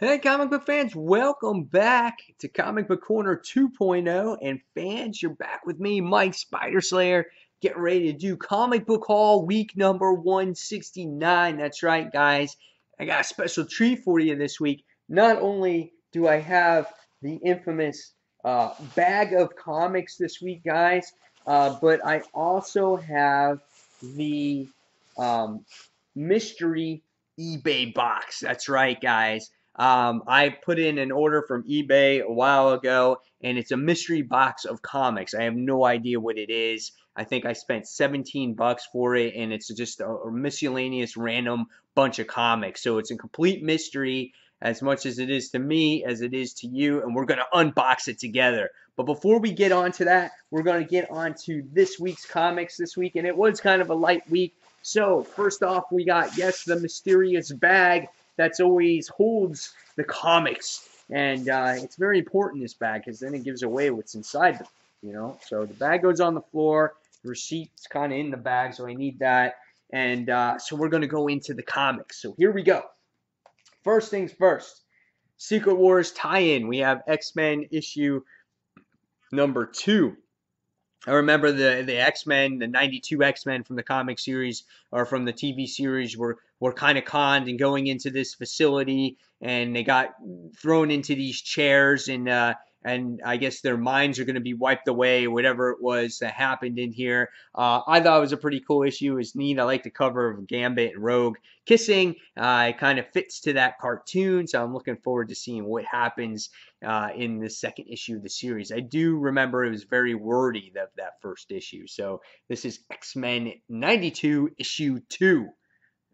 Hey, comic book fans, welcome back to Comic Book Corner 2.0. And fans, you're back with me, Mike Spider Slayer, getting ready to do Comic Book Haul week number 169. That's right, guys. I got a special treat for you this week. Not only do I have the infamous bag of comics this week, guys, but I also have the mystery eBay box. That's right, guys. I put in an order from eBay a while ago, and it's a mystery box of comics. I have no idea what it is. I think I spent 17 bucks for it, and it's just a miscellaneous random bunch of comics. So it's a complete mystery as much as it is to me as it is to you, and we're going to unbox it together. But before we get on to that, we're going to get on to this week's comics this week, and it was kind of a light week. So first off, we got, yes, the mysterious bag that's always holds the comics. And it's very important, this bag, because then it gives away what's inside them, you know. So the bag goes on the floor. The receipt's kind of in the bag, so I need that. And so we're going to go into the comics. So here we go. First things first, Secret Wars tie-in. We have X-Men issue number 2. I remember the X-Men, the 92 X-Men from the comic series or from the TV series were kind of conned and going into this facility, and they got thrown into these chairs, and I guess their minds are going to be wiped away, whatever it was that happened in here. I thought it was a pretty cool issue. It's neat. I like the cover of Gambit and Rogue kissing. It kind of fits to that cartoon, so I'm looking forward to seeing what happens in the second issue of the series. I do remember it was very wordy, that first issue. So this is X-Men 92 issue 2.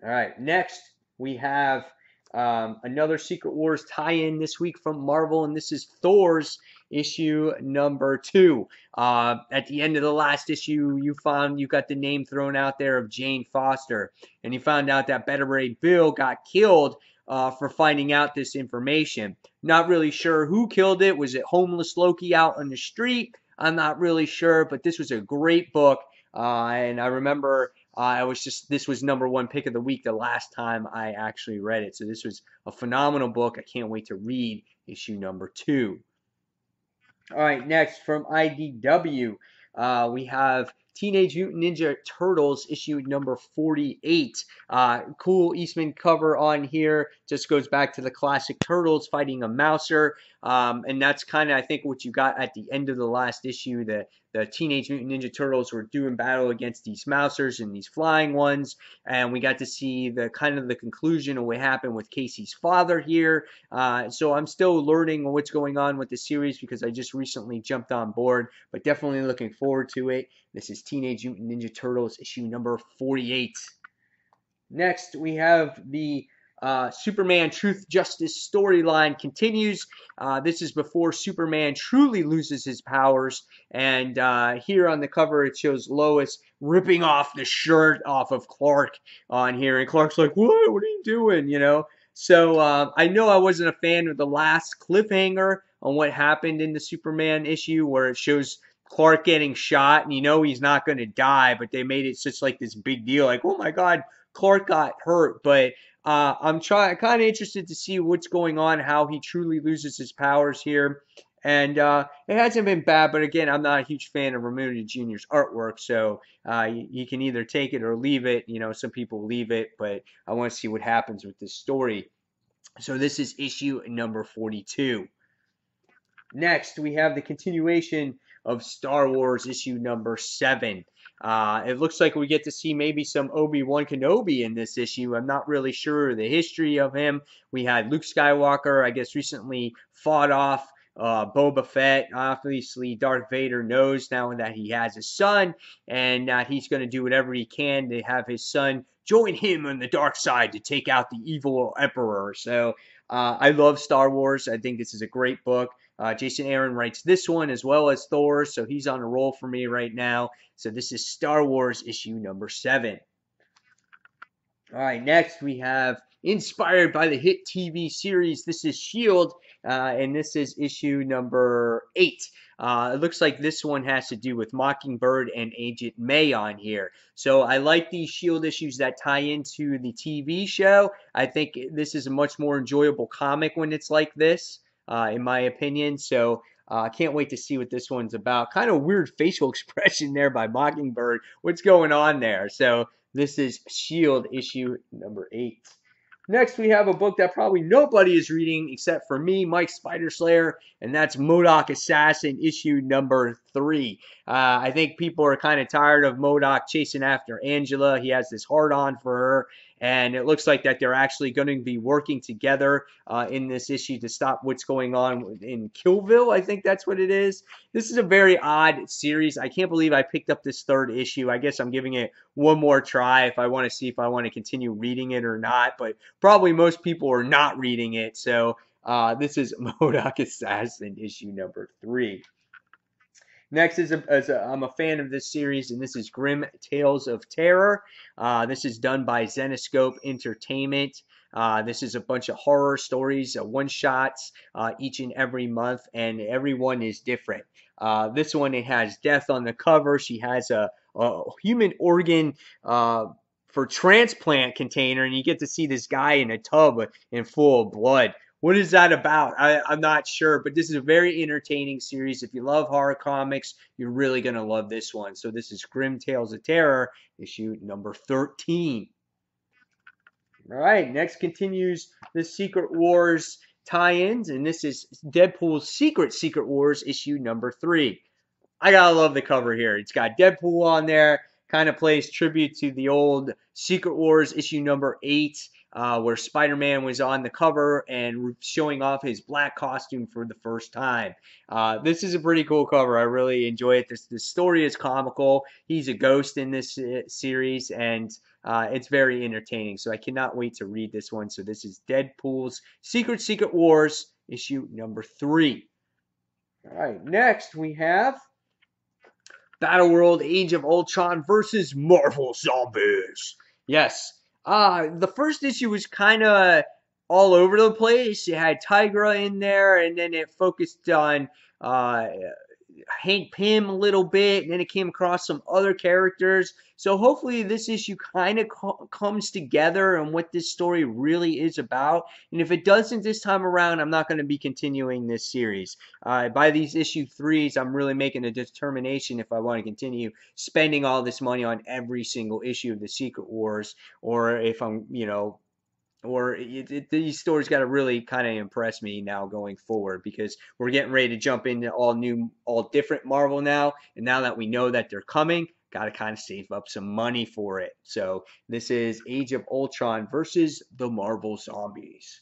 All right, next we have another Secret Wars tie-in this week from Marvel, and this is Thor's issue number 2. At the end of the last issue, you got the name thrown out there of Jane Foster, and you found out that Beta Ray Bill got killed for finding out this information. Not really sure who killed it. Was it homeless Loki out on the street? I'm not really sure, but this was a great book, and I remember this was number 1 pick of the week the last time I actually read it. So this was a phenomenal book. I can't wait to read issue number 2. All right, next from IDW, we have Teenage Mutant Ninja Turtles issue number 48. Cool Eastman cover on here. Just goes back to the classic Turtles fighting a Mouser. And that's kind of, I think, what you got at the end of the last issue. The Teenage Mutant Ninja Turtles were doing battle against these Mousers and these flying ones. And we got to see the kind of the conclusion of what happened with Casey's father here. So I'm still learning what's going on with the series because I just recently jumped on board, but definitely looking forward to it. This is Teenage Mutant Ninja Turtles issue number 48. Next, we have the Superman Truth Justice storyline continues. This is before Superman truly loses his powers. And here on the cover, it shows Lois ripping off the shirt off of Clark on here. And Clark's like, what? What are you doing? You know? So I know I wasn't a fan of the last cliffhanger on what happened in the Superman issue where it shows Clark getting shot and you know he's not going to die, but they made it such like this big deal, like, oh my God, Clark got hurt. But I'm kind of interested to see what's going on, how he truly loses his powers here. And it hasn't been bad, but again, I'm not a huge fan of Romita Jr.'s artwork, so you can either take it or leave it. You know, some people leave it, but I want to see what happens with this story. So this is issue number 42. Next, we have the continuation of Star Wars issue number 7. It looks like we get to see maybe some Obi-Wan Kenobi in this issue. I'm not really sure the history of him. We had Luke Skywalker, I guess, recently fought off Boba Fett. Obviously, Darth Vader knows now that he has a son, and he's going to do whatever he can to have his son join him on the dark side to take out the evil Emperor. So I love Star Wars. I think this is a great book. Jason Aaron writes this one as well as Thor, so he's on a roll for me right now. So this is Star Wars issue number 7. All right, next we have inspired by the hit TV series. This is S.H.I.E.L.D., and this is issue number 8. It looks like this one has to do with Mockingbird and Agent May on here. So I like these S.H.I.E.L.D. issues that tie into the TV show. I think this is a much more enjoyable comic when it's like this, in my opinion. So I can't wait to see what this one's about. Kind of weird facial expression there by Mockingbird. What's going on there? So this is S.H.I.E.L.D. issue number 8. Next, we have a book that probably nobody is reading except for me, Mike Spider Slayer, and that's MODOK Assassin issue number 3. I think people are kind of tired of MODOK chasing after Angela. He has this hard-on for her, and it looks like that they're actually going to be working together in this issue to stop what's going on in Killville. I think that's what it is. This is a very odd series. I can't believe I picked up this 3rd issue. I guess I'm giving it one more try if I want to see if I want to continue reading it or not, but probably most people are not reading it. So this is MODOK Assassin issue number 3. Next I'm a fan of this series, and this is Grim Tales of Terror. This is done by Zenescope Entertainment. This is a bunch of horror stories, one-shots each and every month, and every one is different. This one, it has death on the cover. She has a human organ for transplant container, and you get to see this guy in a tub and full of blood. What is that about? I'm not sure, but this is a very entertaining series. If you love horror comics, you're really going to love this one. So this is Grim Tales of Terror, issue number 13. All right, next continues the Secret Wars tie-ins, and this is Deadpool's Secret Wars, issue number 3. I gotta love the cover here. It's got Deadpool on there, kind of plays tribute to the old Secret Wars issue number 8, where Spider-Man was on the cover and showing off his black costume for the first time. This is a pretty cool cover. I really enjoy it. This story is comical. He's a ghost in this series, and it's very entertaining. So I cannot wait to read this one. So this is Deadpool's Secret Wars issue number 3. All right, next we have Battleworld Age of Ultron versus Marvel Zombies. Yes. The first issue was kind of all over the place. It had Tigra in there, and then it focused on Hank Pym a little bit, and then it came across some other characters. So hopefully this issue kind of comes together and what this story really is about. And if it doesn't this time around, I'm not going to be continuing this series. By these issue 3s, I'm really making a determination if I want to continue spending all this money on every single issue of the Secret Wars, or if I'm, these stories got to really kind of impress me now going forward, because we're getting ready to jump into all different Marvel now, and now that we know that they're coming, got to kind of save up some money for it. So this is Age of Ultron versus the Marvel Zombies.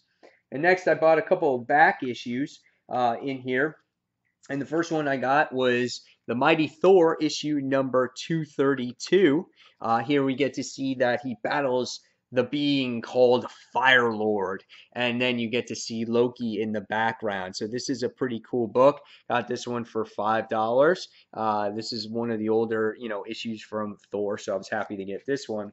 And next, I bought a couple of back issues in here, and the first one I got was the Mighty Thor issue number 232. Here we get to see that he battles the being called Fire Lord, and then you get to see Loki in the background. So this is a pretty cool book. Got this one for $5. This is one of the older, issues from Thor, so I was happy to get this one.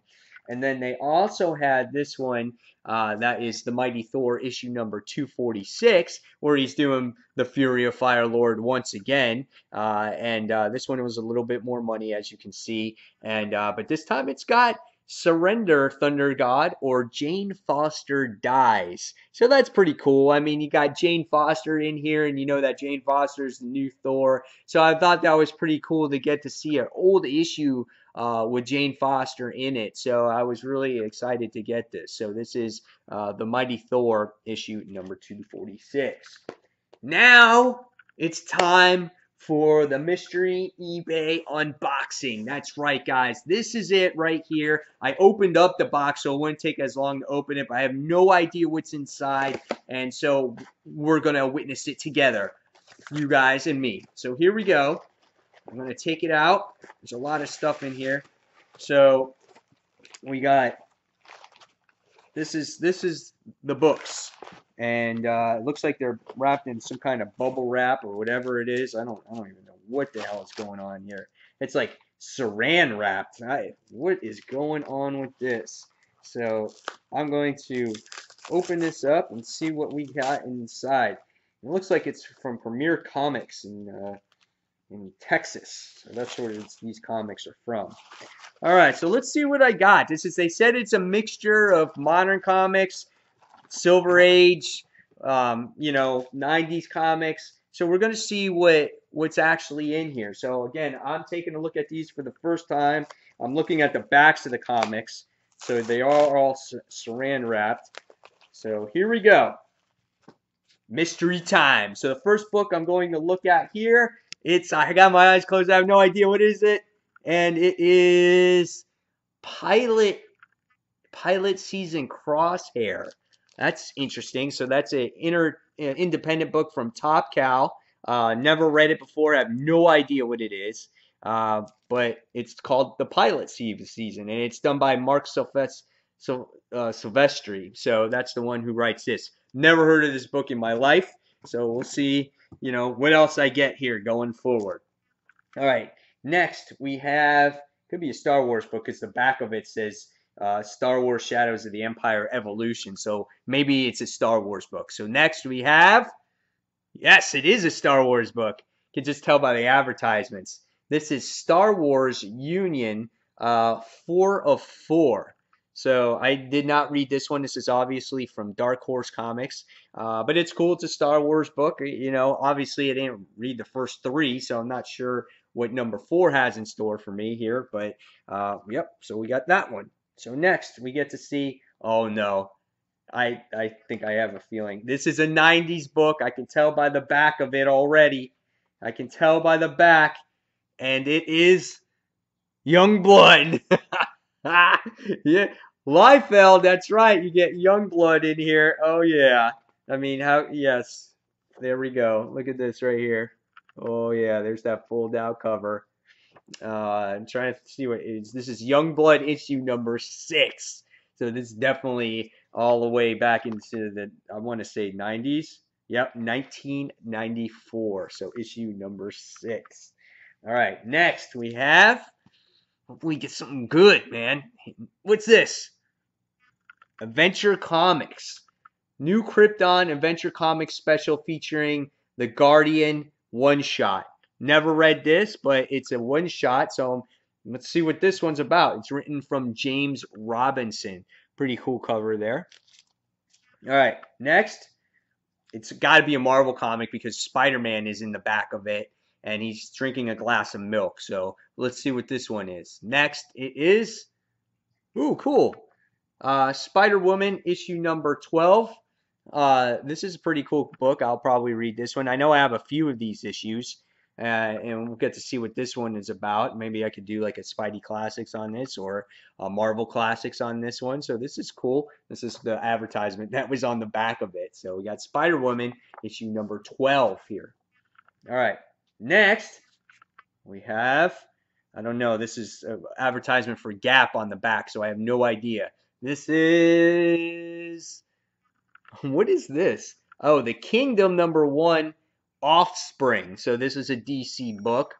And then they also had this one, that is the Mighty Thor issue number 246, where he's doing the Fury of Fire Lord once again. And this one was a little bit more money, as you can see. And but this time it's got Surrender, Thunder God, or Jane Foster Dies. So that's pretty cool. I mean, you got Jane Foster in here, and you know that Jane Foster is the new Thor. So I thought that was pretty cool to get to see an old issue with Jane Foster in it. So I was really excited to get this. So this is the Mighty Thor issue number 246. Now it's time for the mystery eBay unboxing. That's right, guys. This is it right here. I opened up the box, so it wouldn't take as long to open it, but I have no idea what's inside, and so we're going to witness it together, you guys and me. So here we go. I'm going to take it out. There's a lot of stuff in here. So we got, this is the books. And it looks like they're wrapped in some kind of bubble wrap or whatever it is. I don't even know what the hell is going on here. It's like saran wrapped. What is going on with this? So I'm going to open this up and see what we got inside. It looks like it's from Premier Comics in Texas. So that's where these comics are from. All right, so let's see what I got. They said it's a mixture of modern comics, Silver Age, 90s comics. So we're going to see what's actually in here. So again, I'm taking a look at these for the first time. I'm looking at the backs of the comics. So they are all saran wrapped. So here we go. Mystery time. So the first book I'm going to look at here, I got my eyes closed. I have no idea what is it. And it is Pilot Season Crosshair. That's interesting. So that's an independent book from Top Cow. Never read it before. I have no idea what it is. But it's called the Pilot Season, and it's done by Mark Silvestri. So that's the one who writes this. Never heard of this book in my life. So we'll see, what else I get here going forward. All right. Next, we have, could be a Star Wars book because the back of it says Star Wars Shadows of the Empire Evolution. So maybe it's a Star Wars book. So next we have, yes, it is a Star Wars book. You can just tell by the advertisements. This is Star Wars Union 4 of 4. So I did not read this one. This is obviously from Dark Horse Comics. But it's cool. It's a Star Wars book. Obviously I didn't read the first 3, so I'm not sure what number 4 has in store for me here. But yep, so we got that one. So next we get to see, oh no, I think I have a feeling. This is a 90s book. I can tell by the back of it already. I can tell by the back. And it is Young Blood. Yeah. Liefeld, that's right. You get Young Blood in here. Oh, yeah. I mean, yes. There we go. Look at this right here. Oh, yeah. There's that fold out cover. I'm trying to see what it is. This is Youngblood issue number 6. So this is definitely all the way back into the, I want to say 90s. Yep, 1994. So issue number 6. All right, next we have, hopefully we get something good, man. What's this? Adventure Comics. New Krypton Adventure Comics special featuring the Guardian one-shot. Never read this, but it's a one-shot, so let's see what this one's about. It's written from James Robinson. Pretty cool cover there. All right, next. It's got to be a Marvel comic because Spider-Man is in the back of it, and he's drinking a glass of milk. So let's see what this one is. Next, it is, ooh, cool. Spider-Woman issue number 12. This is a pretty cool book. I'll probably read this one. I know I have a few of these issues, and we'll get to see what this one is about. Maybe I could do like a Spidey Classics on this or a Marvel Classics on this one. So this is cool. This is the advertisement that was on the back of it. So we got Spider-Woman issue number 12 here. All right. Next, we have, I don't know, this is an advertisement for Gap on the back, so I have no idea. This is, what is this? Oh, The Kingdom number 1 Offspring. So this is a DC book.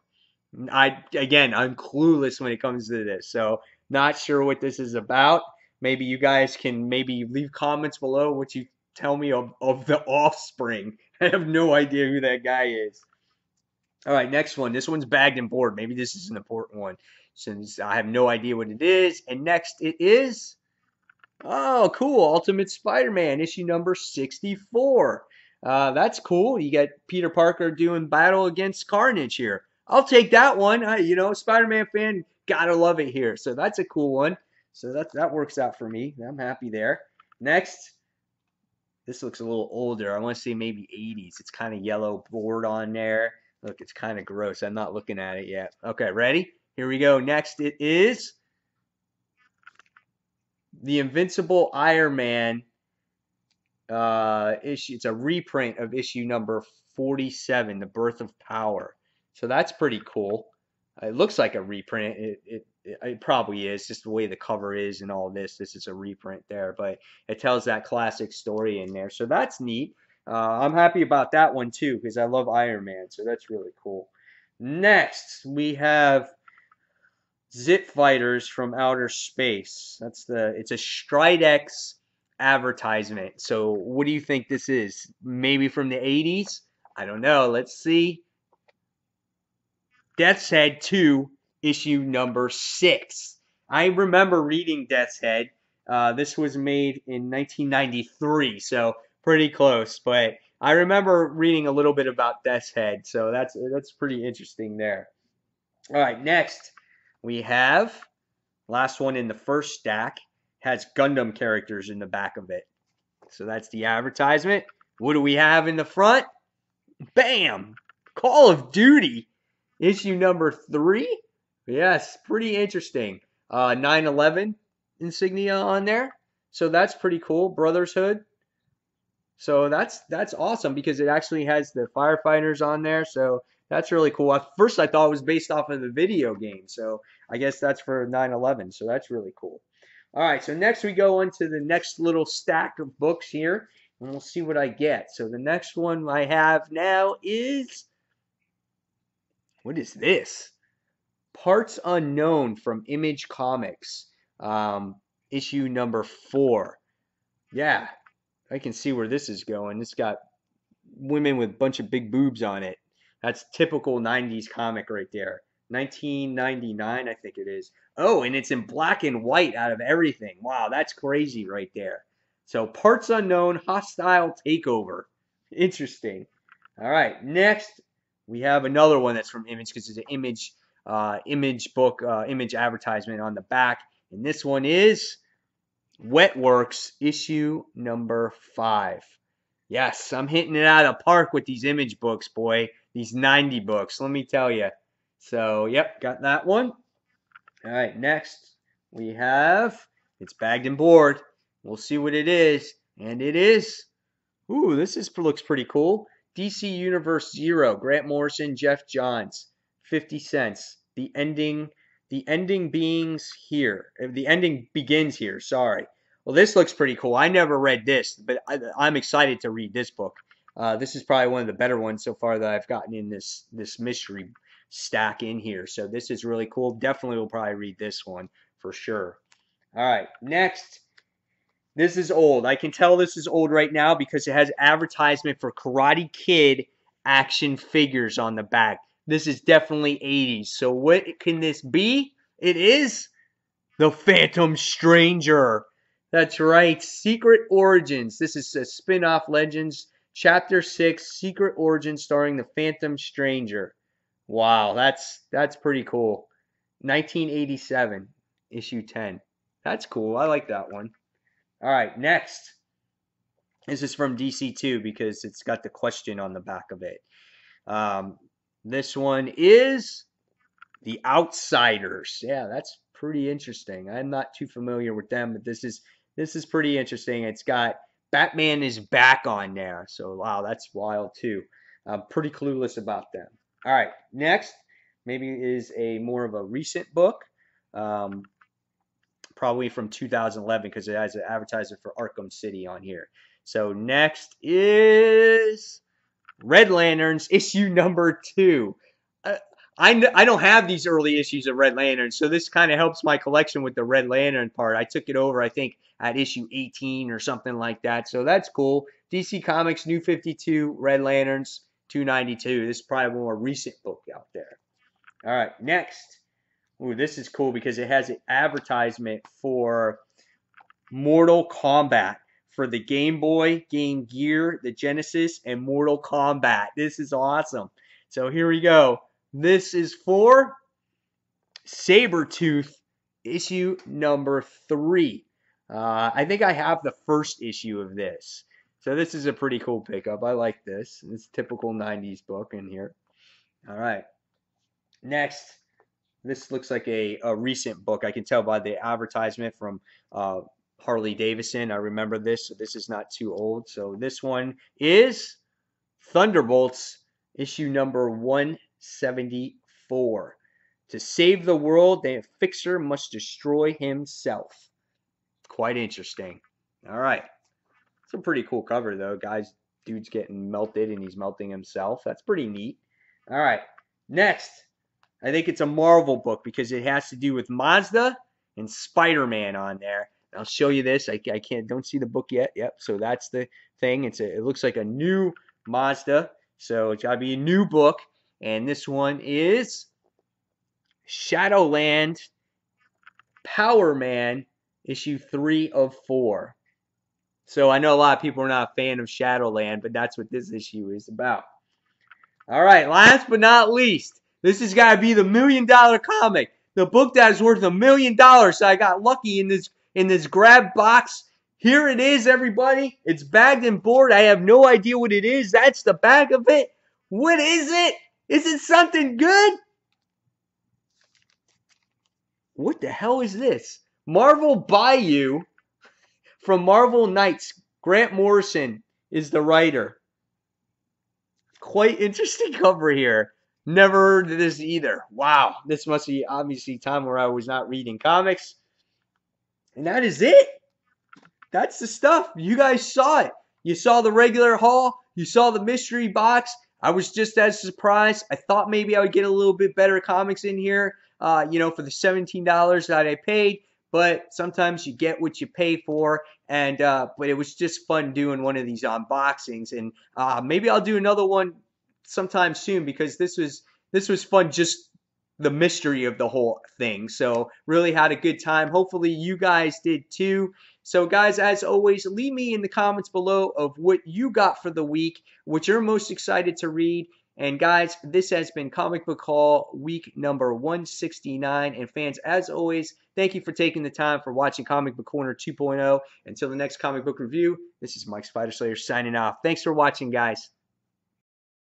I'm clueless when it comes to this. So not sure what this is about. Maybe you guys can maybe leave comments below what you tell me of the Offspring. I have no idea who that guy is. All right, next one. This one's bagged and board. Maybe this is an important one since I have no idea what it is. And next it is, oh, cool. Ultimate Spider-Man, issue number 64. That's cool. You got Peter Parker doing battle against Carnage here. I'll take that one. Spider-Man fan, gotta love it here. So that's a cool one. So that works out for me. I'm happy there. Next, this looks a little older. I want to say maybe 80s. It's kind of yellow board on there. Look, it's kind of gross. I'm not looking at it yet. Okay, ready? Here we go. Next, it is the Invincible Iron Man issue. It's a reprint of issue number 47, The Birth of Power. So that's pretty cool. It looks like a reprint. It probably is, just the way the cover is and all this. This is a reprint there, but it tells that classic story in there. So that's neat. I'm happy about that one too because I love Iron Man. So that's really cool. Next, we have Zit Fighters from Outer Space. It's a Stridex advertisement. So what do you think this is? Maybe from the 80s? I don't know. Let's see. Death's Head 2, issue number 6. I remember reading Death's Head. This was made in 1993, so pretty close. But I remember reading a little bit about Death's Head, so that's pretty interesting there. All right, next we have last one in the first stack has Gundam characters in the back of it. So that's the advertisement. What do we have in the front? Bam! Call of Duty, issue number 3. Yes, pretty interesting. 9/11 insignia on there. So that's pretty cool. Brotherhood. So that's awesome because it actually has the firefighters on there. So that's really cool. At first I thought it was based off of the video game. So I guess that's for 9/11. So that's really cool. All right, so next we go into the next little stack of books here, and we'll see what I get. So the next one I have now is, what is this? Parts Unknown from Image Comics, issue number 4. Yeah, I can see where this is going. It's got women with a bunch of big boobs on it. That's typical 90s comic right there. 1999, I think it is. Oh, and it's in black and white out of everything. Wow, that's crazy right there. So, Parts Unknown, Hostile Takeover. Interesting. All right, next we have another one that's from Image because it's an image book, image advertisement on the back. And this one is Wetworks, issue number 5. Yes, I'm hitting it out of the park with these image books, boy. These 90 books, let me tell you. So, yep, got that one. All right, next we have, it's bagged and board. We'll see what it is. And it is, ooh, looks pretty cool. DC Universe 0, Grant Morrison, Jeff Johns, 50 cents. The ending begins here, sorry. Well, this looks pretty cool. I never read this, but I'm excited to read this book. This is probably one of the better ones so far that I've gotten in this mystery stack in here. So this is really cool. Definitely will probably read this one for sure. All right, next. This is old. I can tell this is old right now because it has advertisement for Karate Kid action figures on the back. This is definitely 80s. So what can this be? It is the Phantom Stranger. That's right. Secret Origins. This is a spin-off Legends Chapter 6 Secret Origins starring the Phantom Stranger. Wow, that's pretty cool. 1987, issue 10. That's cool. I like that one. All right, next. This is from DC 2 because it's got the question on the back of it. This one is The Outsiders. Yeah, that's pretty interesting. I'm not too familiar with them, but this is pretty interesting. It's got Batman is back on there. So, wow, that's wild too. I'm pretty clueless about them. All right, next maybe is a more of a recent book. Probably from 2011 because it has an advertisement for Arkham City on here. So next is Red Lanterns, issue number 2. I don't have these early issues of Red Lantern, so this kind of helps my collection with the Red Lantern part. I took it over, I think, at issue 18 or something like that, so that's cool. DC Comics, New 52, Red Lanterns, 292. This is probably a more recent book out there. All right, next. Ooh, this is cool because it has an advertisement for Mortal Kombat for the Game Boy, Game Gear, the Genesis, and Mortal Kombat. This is awesome. So here we go. This is for Sabretooth, issue number 3. I think I have the first issue of this. So this is a pretty cool pickup. I like this. It's a typical 90s book in here. All right. Next. This looks like a recent book. I can tell by the advertisement from Harley Davidson. I remember this, so this is not too old. So this one is Thunderbolts, issue number 174. To save the world, the Fixer must destroy himself. Quite interesting. All right. It's a pretty cool cover, though. Dude's getting melted, and he's melting himself. That's pretty neat. All right. Next. I think it's a Marvel book because it has to do with Mazda and Spider-Man on there. I'll show you this. I don't see the book yet. Yep. So that's the thing. It looks like a new Mazda. So it's got to be a new book. And this one is Shadowland Power Man issue 3 of 4. So I know a lot of people are not a fan of Shadowland, but that's what this issue is about. All right, last but not least, this has got to be the $1 million comic. The book that is worth $1 million. So I got lucky in this grab box. Here it is, everybody. It's bagged and board. I have no idea what it is. That's the back of it. What is it? Is it something good? What the hell is this? Marvel Bayou from Marvel Knights. Grant Morrison is the writer. Quite interesting cover here. Never heard of this either. Wow, this must be obviously time where I was not reading comics. And that is it. That's the stuff. You guys saw it. You saw the regular haul. You saw the mystery box. I was just as surprised. I thought maybe I would get a little bit better comics in here, for the $17 that I paid. But sometimes you get what you pay for. And but it was just fun doing one of these unboxings. And maybe I'll do another one sometime soon because this was fun. Just the mystery of the whole thing. So really had a good time. Hopefully you guys did too. So guys, as always, leave me in the comments below of what you got for the week, what you're most excited to read. And guys, this has been Comic Book Haul week number 169. And fans, as always, thank you for taking the time for watching Comic Book Corner 2.0. Until the next comic book review, this is Mike Spider Slayer signing off. Thanks for watching, guys.